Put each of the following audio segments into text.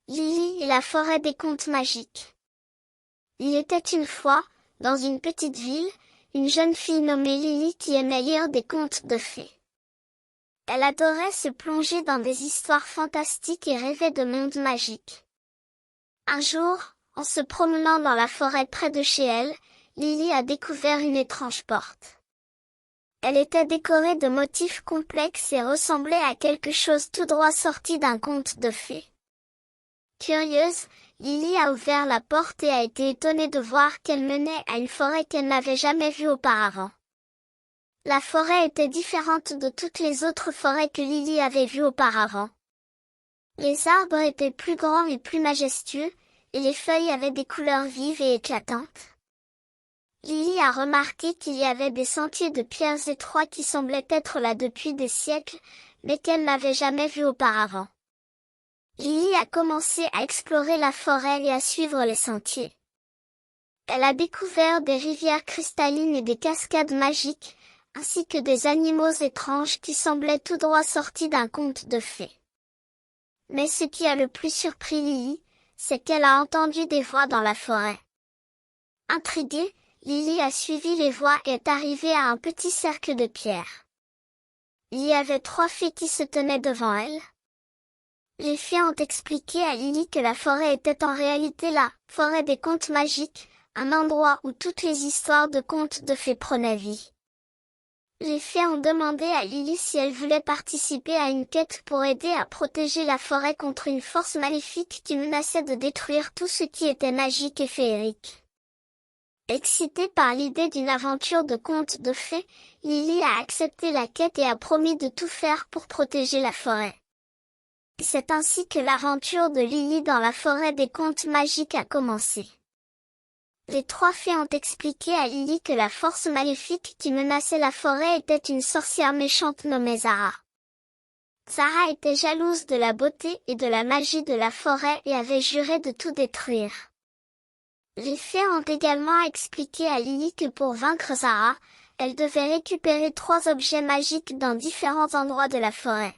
Lily et la forêt des contes magiques. Il était une fois, dans une petite ville, une jeune fille nommée Lily qui aimait lire des contes de fées. Elle adorait se plonger dans des histoires fantastiques et rêver de mondes magiques. Un jour, en se promenant dans la forêt près de chez elle, Lily a découvert une étrange porte. Elle était décorée de motifs complexes et ressemblait à quelque chose tout droit sorti d'un conte de fées. Curieuse, Lily a ouvert la porte et a été étonnée de voir qu'elle menait à une forêt qu'elle n'avait jamais vue auparavant. La forêt était différente de toutes les autres forêts que Lily avait vues auparavant. Les arbres étaient plus grands et plus majestueux, et les feuilles avaient des couleurs vives et éclatantes. Lily a remarqué qu'il y avait des sentiers de pierres étroits qui semblaient être là depuis des siècles, mais qu'elle n'avait jamais vus auparavant. Lily a commencé à explorer la forêt et à suivre les sentiers. Elle a découvert des rivières cristallines et des cascades magiques, ainsi que des animaux étranges qui semblaient tout droit sortis d'un conte de fées. Mais ce qui a le plus surpris Lily, c'est qu'elle a entendu des voix dans la forêt. Intriguée, Lily a suivi les voix et est arrivée à un petit cercle de pierre. Il y avait 3 fées qui se tenaient devant elle. Les fées ont expliqué à Lily que la forêt était en réalité la forêt des contes magiques, un endroit où toutes les histoires de contes de fées prenaient vie. Les fées ont demandé à Lily si elle voulait participer à une quête pour aider à protéger la forêt contre une force maléfique qui menaçait de détruire tout ce qui était magique et féerique. Excitée par l'idée d'une aventure de contes de fées, Lily a accepté la quête et a promis de tout faire pour protéger la forêt. C'est ainsi que l'aventure de Lily dans la forêt des contes magiques a commencé. Les 3 fées ont expliqué à Lily que la force maléfique qui menaçait la forêt était une sorcière méchante nommée Zara. Zara était jalouse de la beauté et de la magie de la forêt et avait juré de tout détruire. Les fées ont également expliqué à Lily que pour vaincre Zara, elle devait récupérer 3 objets magiques dans différents endroits de la forêt.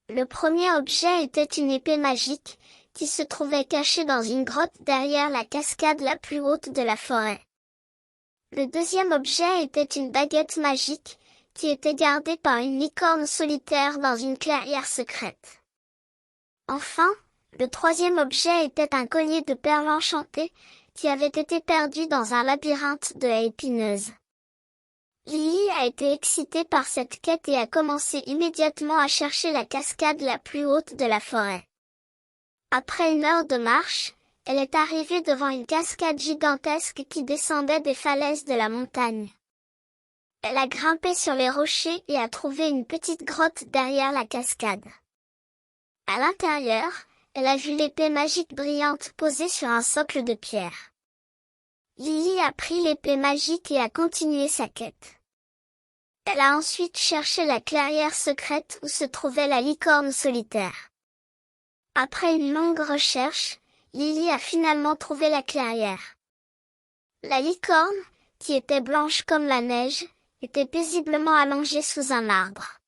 Le premier objet était une épée magique, qui se trouvait cachée dans une grotte derrière la cascade la plus haute de la forêt. Le deuxième objet était une baguette magique, qui était gardée par une licorne solitaire dans une clairière secrète. Enfin, le troisième objet était un collier de perles enchantées, qui avait été perdu dans un labyrinthe de haies épineuses. Lily a été excitée par cette quête et a commencé immédiatement à chercher la cascade la plus haute de la forêt. Après 1 heure de marche, elle est arrivée devant une cascade gigantesque qui descendait des falaises de la montagne. Elle a grimpé sur les rochers et a trouvé une petite grotte derrière la cascade. À l'intérieur, elle a vu l'épée magique brillante posée sur un socle de pierre. Lily a pris l'épée magique et a continué sa quête. Elle a ensuite cherché la clairière secrète où se trouvait la licorne solitaire. Après une longue recherche, Lily a finalement trouvé la clairière. La licorne, qui était blanche comme la neige, était paisiblement allongée sous un arbre.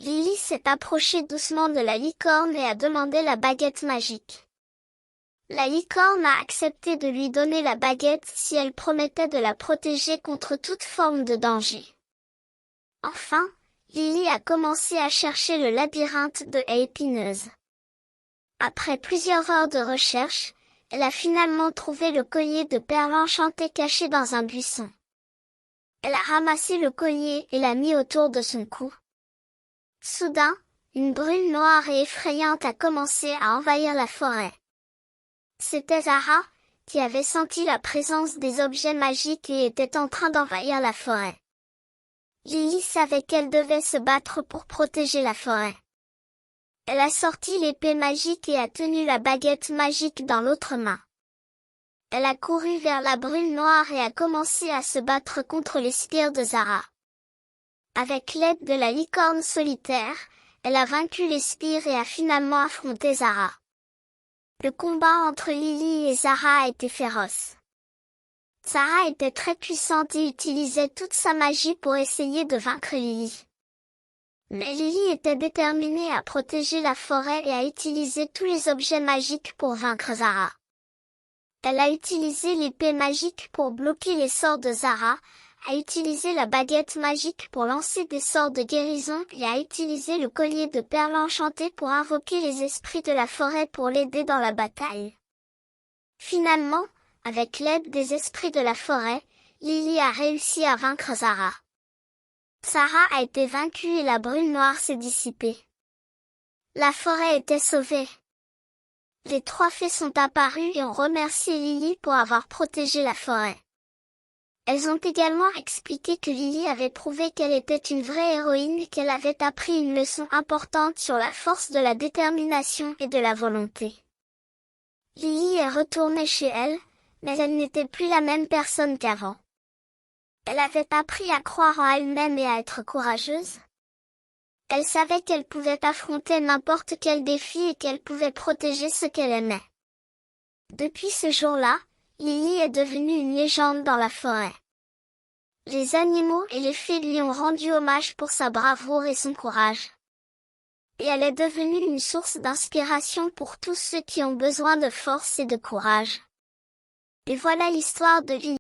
Lily s'est approchée doucement de la licorne et a demandé la baguette magique. La licorne a accepté de lui donner la baguette si elle promettait de la protéger contre toute forme de danger. Enfin, Lily a commencé à chercher le labyrinthe de haies épineuses. Après plusieurs heures de recherche, elle a finalement trouvé le collier de perles enchantées caché dans un buisson. Elle a ramassé le collier et l'a mis autour de son cou. Soudain, une brume noire et effrayante a commencé à envahir la forêt. C'était Zara, qui avait senti la présence des objets magiques et était en train d'envahir la forêt. Lily savait qu'elle devait se battre pour protéger la forêt. Elle a sorti l'épée magique et a tenu la baguette magique dans l'autre main. Elle a couru vers la brume noire et a commencé à se battre contre les sbires de Zara. Avec l'aide de la licorne solitaire, elle a vaincu les sbires et a finalement affronté Zara. Le combat entre Lily et Zara a été féroce. Zara était très puissante et utilisait toute sa magie pour essayer de vaincre Lily. Mais Lily était déterminée à protéger la forêt et à utiliser tous les objets magiques pour vaincre Zara. Elle a utilisé l'épée magique pour bloquer les sorts de Zara, a utilisé la baguette magique pour lancer des sorts de guérison et a utilisé le collier de perles enchantées pour invoquer les esprits de la forêt pour l'aider dans la bataille. Finalement, avec l'aide des esprits de la forêt, Lily a réussi à vaincre Zara. Zara a été vaincue et la brume noire s'est dissipée. La forêt était sauvée. Les 3 fées sont apparues et ont remercié Lily pour avoir protégé la forêt. Elles ont également expliqué que Lily avait prouvé qu'elle était une vraie héroïne et qu'elle avait appris une leçon importante sur la force de la détermination et de la volonté. Lily est retournée chez elle, mais elle n'était plus la même personne qu'avant. Elle avait appris à croire en elle-même et à être courageuse. Elle savait qu'elle pouvait affronter n'importe quel défi et qu'elle pouvait protéger ce qu'elle aimait. Depuis ce jour-là, Lily est devenue une légende dans la forêt. Les animaux et les fées lui ont rendu hommage pour sa bravoure et son courage. Et elle est devenue une source d'inspiration pour tous ceux qui ont besoin de force et de courage. Et voilà l'histoire de Lily.